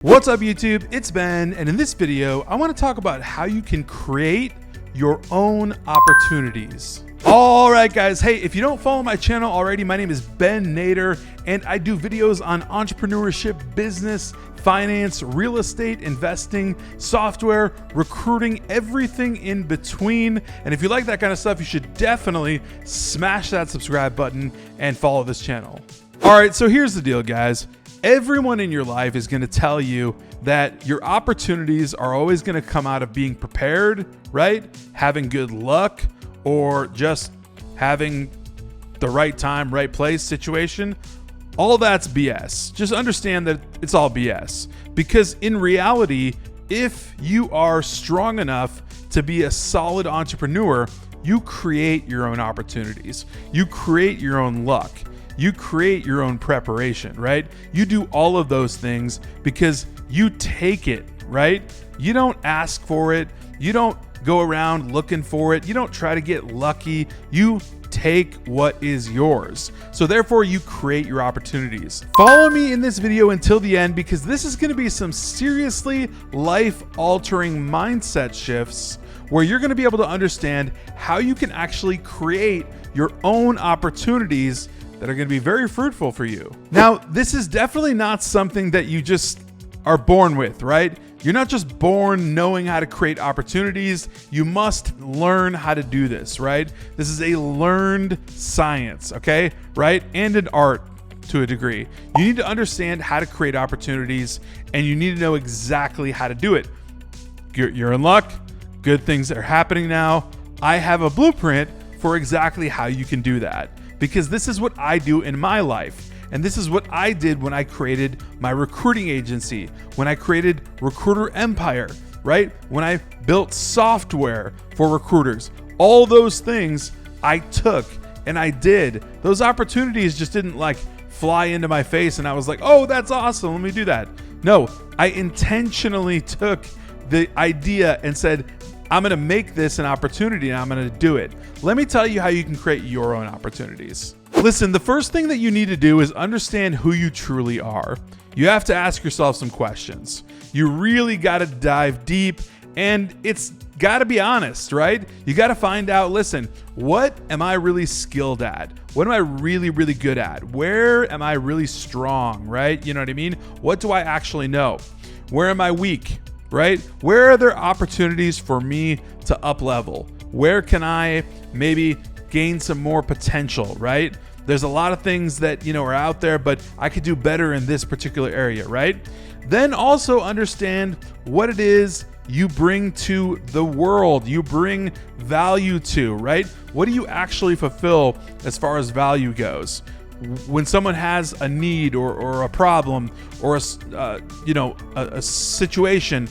What's up YouTube? It's Ben, and in this video, I want to talk about how you can create your own opportunities. All right, guys. Hey, if you don't follow my channel already, my name is Ben Nader, and I do videos on entrepreneurship, business, finance, real estate, investing, software, recruiting, everything in between. And if you like that kind of stuff, you should definitely smash that subscribe button and follow this channel. All right, so here's the deal, guys. Everyone in your life is going to tell you that your opportunities are always going to come out of being prepared, right? Having good luck, or just having the right time, right place situation. All that's BS. Just understand that it's all BS. Because in reality, if you are strong enough to be a solid entrepreneur, you create your own opportunities. You create your own luck. You create your own preparation, right? You do all of those things because you take it, right? You don't ask for it. You don't go around looking for it. You don't try to get lucky. You take what is yours. So therefore, you create your opportunities. Follow me in this video until the end, because this is going to be some seriously life-altering mindset shifts where you're going to be able to understand how you can actually create your own opportunities that are going to be very fruitful for you. Now, this is definitely not something that you just are born with, right? You're not just born knowing how to create opportunities. You must learn how to do this, right? This is a learned science, okay? Right? And an art to a degree. You need to understand how to create opportunities, and you need to know exactly how to do it. You're in luck. Good things are happening now. I have a blueprint for exactly how you can do that, because this is what I do in my life. And this is what I did when I created my recruiting agency, when I created Recruiter Empire, right? When I built software for recruiters. All those things I took and I did. Those opportunities just didn't like fly into my face and I was like, oh, that's awesome, let me do that. No, I intentionally took the idea and said, I'm going to make this an opportunity and I'm going to do it. Let me tell you how you can create your own opportunities. Listen, the first thing that you need to do is understand who you truly are. You have to ask yourself some questions. You really got to dive deep, and it's got to be honest, right? You got to find out, listen, what am I really skilled at? What am I really, really good at? Where am I really strong, right? You know what I mean? What do I actually know? Where am I weak? Right? Where are there opportunities for me to up level? Where can I maybe gain some more potential, right? There's a lot of things that, are out there, but I could do better in this particular area, right? Then also understand what it is you bring to the world, you bring value to, right? What do you actually fulfill as far as value goes? When someone has a need or a problem or a situation,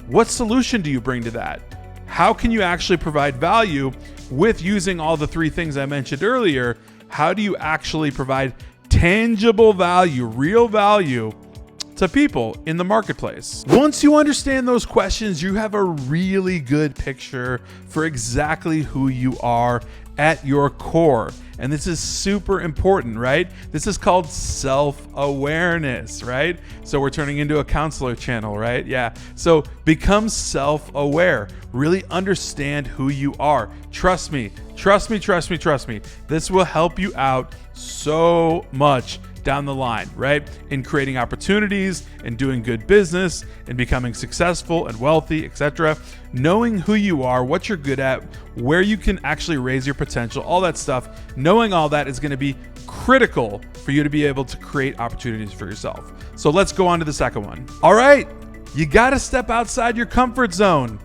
what solution do you bring to that? How can you actually provide value with using all the three things I mentioned earlier? How do you actually provide tangible value, real value to people in the marketplace? Once you understand those questions, you have a really good picture for exactly who you are at your core. And this is super important, right? This is called self-awareness, right? So we're turning into a counselor channel, right? Yeah. So become self-aware. Really understand who you are. Trust me. This will help you out so much down the line, right? In creating opportunities and doing good business and becoming successful and wealthy, etc. Knowing who you are, what you're good at, where you can actually raise your potential, all that stuff. Knowing all that is going to be critical for you to be able to create opportunities for yourself. So let's go on to the second one. All right, you got to step outside your comfort zone.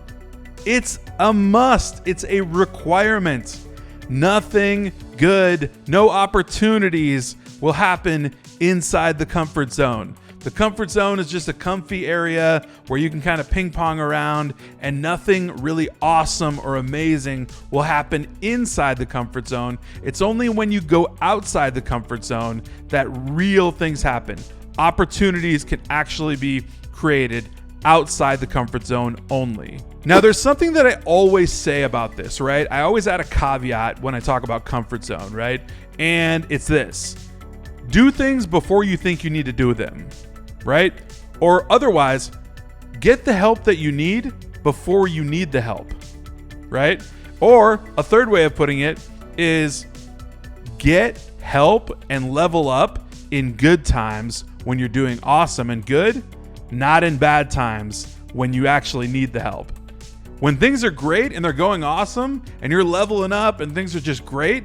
It's a must. It's a requirement. Nothing good, no opportunities will happen inside the comfort zone. The comfort zone is just a comfy area where you can kind of ping pong around, and nothing really awesome or amazing will happen inside the comfort zone. It's only when you go outside the comfort zone that real things happen. Opportunities can actually be created outside the comfort zone only. Now, there's something that I always say about this, right? I always add a caveat when I talk about comfort zone, right? And it's this: do things before you think you need to do them, right? Or otherwise, get the help that you need before you need the help, right? Or a third way of putting it is get help and level up in good times when you're doing awesome and good, not in bad times when you actually need the help. When things are great and they're going awesome and you're leveling up and things are just great,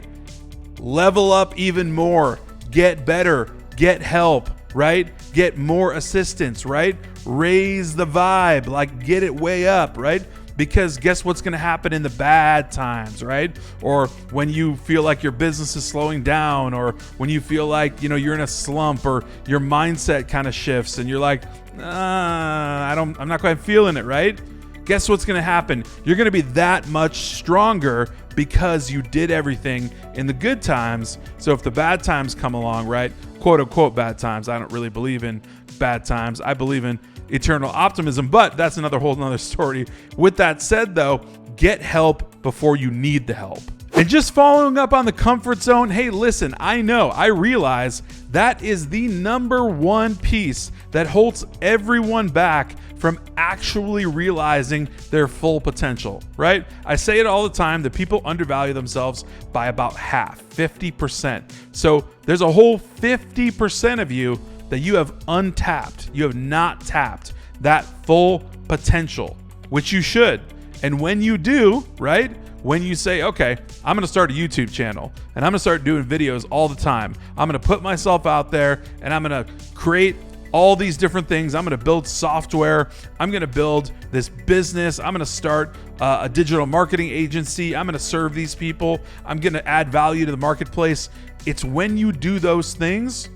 level up even more, get better, get help, right? Get more assistance, right? Raise the vibe, like get it way up, right? Because guess what's going to happen in the bad times, right? Or when you feel like your business is slowing down, or when you feel like, you're in a slump, or your mindset kind of shifts and you're like, I'm not quite feeling it, right? Guess what's going to happen? You're going to be that much stronger because you did everything in the good times. So if the bad times come along, right? Quote unquote bad times. I don't really believe in bad times. I believe in eternal optimism, but that's whole nother story. With that said though, get help before you need the help. And just following up on the comfort zone, hey, listen, I realize that is the number one piece that holds everyone back from actually realizing their full potential, right? I say it all the time that people undervalue themselves by about half, 50%. So there's a whole 50% of you that you have untapped. You have not tapped that full potential, which you should. And when you do, right? When you say, okay, I'm going to start a YouTube channel and I'm going to start doing videos all the time. I'm going to put myself out there and I'm going to create all these different things. I'm going to build software. I'm going to build this business. I'm going to start a digital marketing agency. I'm going to serve these people. I'm going to add value to the marketplace. It's when you do those things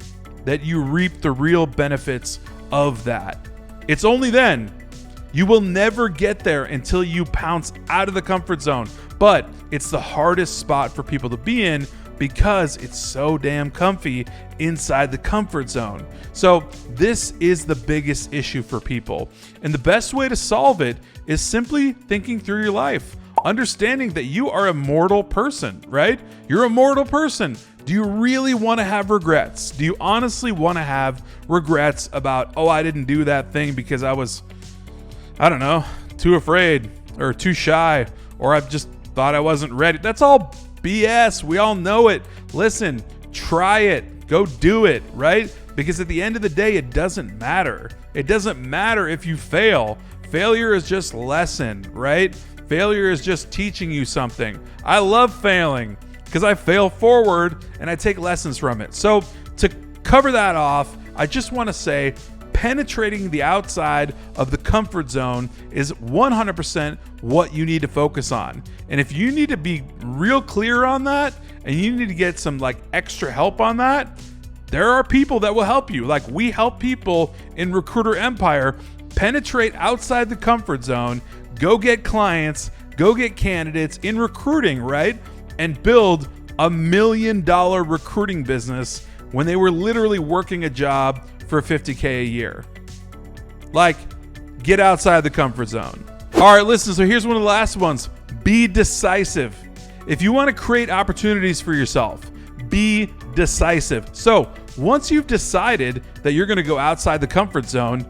that you reap the real benefits of that. It's only then. You will never get there until you pounce out of the comfort zone. But it's the hardest spot for people to be in because it's so damn comfy inside the comfort zone. So this is the biggest issue for people. And the best way to solve it is simply thinking through your life, understanding that you are a mortal person, right? You're a mortal person. Do you really want to have regrets? Do you honestly want to have regrets about, I didn't do that thing because I was, too afraid or too shy, or I just thought I wasn't ready? That's all BS. We all know it. Listen, try it. Go do it, right? Because at the end of the day, it doesn't matter. It doesn't matter if you fail. Failure is just lesson, right? Failure is just teaching you something. I love failing because I fail forward and I take lessons from it. So to cover that off, I just want to say penetrating the outside of the comfort zone is 100% what you need to focus on. And if you need to be real clear on that and you need to get some extra help on that, there are people that will help you. Like we help people in Recruiter Empire penetrate outside the comfort zone, go get clients, go get candidates in recruiting, right? And build $1 million recruiting business when they were literally working a job for $50K a year. Get outside the comfort zone. All right, listen, so here's one of the last ones. Be decisive. If you want to create opportunities for yourself, be decisive. So once you've decided that you're going to go outside the comfort zone,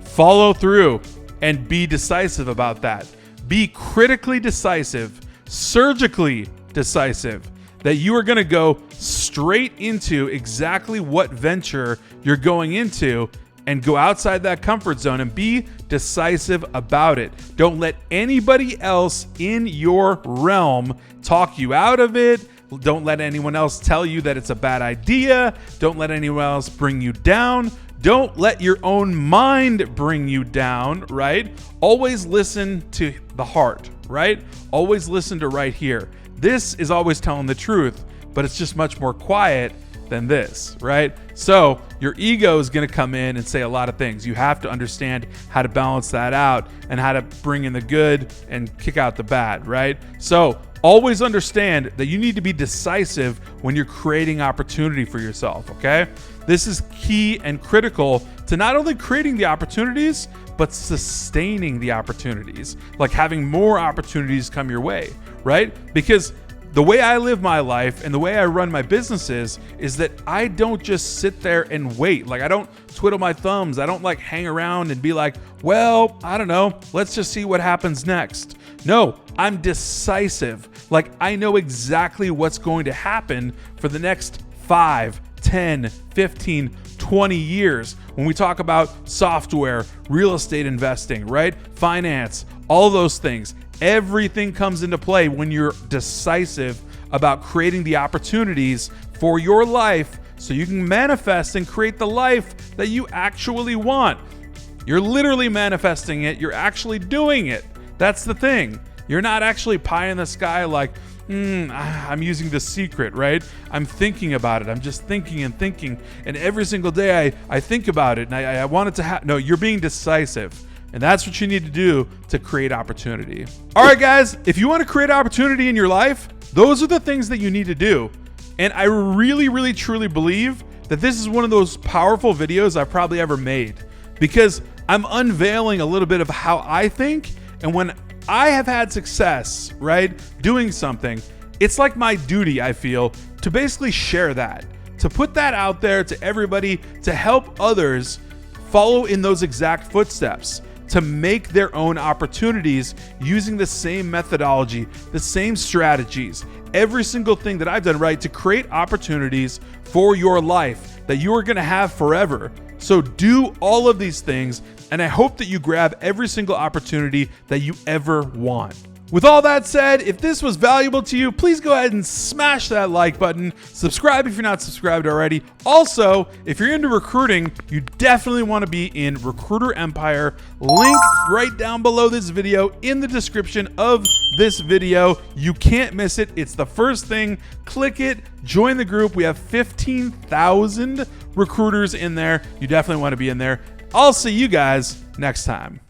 follow through and be decisive about that. Be critically decisive, surgically decisive, that you are going to go straight into exactly what venture you're going into and go outside that comfort zone and be decisive about it. Don't let anybody else in your realm talk you out of it. Don't let anyone else tell you that it's a bad idea. Don't let anyone else bring you down. Don't let your own mind bring you down, right? Always listen to the heart, right? Always listen to right here. This is always telling the truth, but it's just much more quiet than this, right? So your ego is going to come in and say a lot of things. You have to understand how to balance that out and how to bring in the good and kick out the bad, right? So always understand that you need to be decisive when you're creating opportunity for yourself, okay? This is key and critical to not only creating the opportunities, but sustaining the opportunities, like having more opportunities come your way, right? Because The way I live my life and the way I run my businesses is that I don't just sit there and wait. Like, I don't twiddle my thumbs. I don't like hang around and be like, well, I don't know, let's just see what happens next. No, I'm decisive. Like, I know exactly what's going to happen for the next 5, 10, 15, 20 years. When we talk about software, real estate investing, right? Finance, all those things. Everything comes into play when you're decisive about creating the opportunities for your life so you can manifest and create the life that you actually want. You're literally manifesting it. You're actually doing it. That's the thing. You're not actually pie in the sky like, I'm using The Secret, right? I'm thinking about it. I'm just thinking and thinking. And every single day I think about it and I want it to happen. No, you're being decisive. And that's what you need to do to create opportunity. All right, guys, if you want to create opportunity in your life, those are the things that you need to do. And I really, really, truly believe that this is one of those powerful videos I've probably ever made, because I'm unveiling a little bit of how I think. And when I have had success, right, doing something, it's like my duty, I feel, to basically share that, to put that out there to everybody, to help others follow in those exact footsteps, to make their own opportunities using the same methodology, the same strategies, every single thing that I've done, right, to create opportunities for your life that you are going to have forever. So do all of these things, and I hope that you grab every single opportunity that you ever want. With all that said, if this was valuable to you, please go ahead and smash that like button. Subscribe if you're not subscribed already. Also, if you're into recruiting, you definitely want to be in Recruiter Empire. Link right down below this video in the description of this video. You can't miss it. It's the first thing. Click it. Join the group. We have 15,000 recruiters in there. You definitely want to be in there. I'll see you guys next time.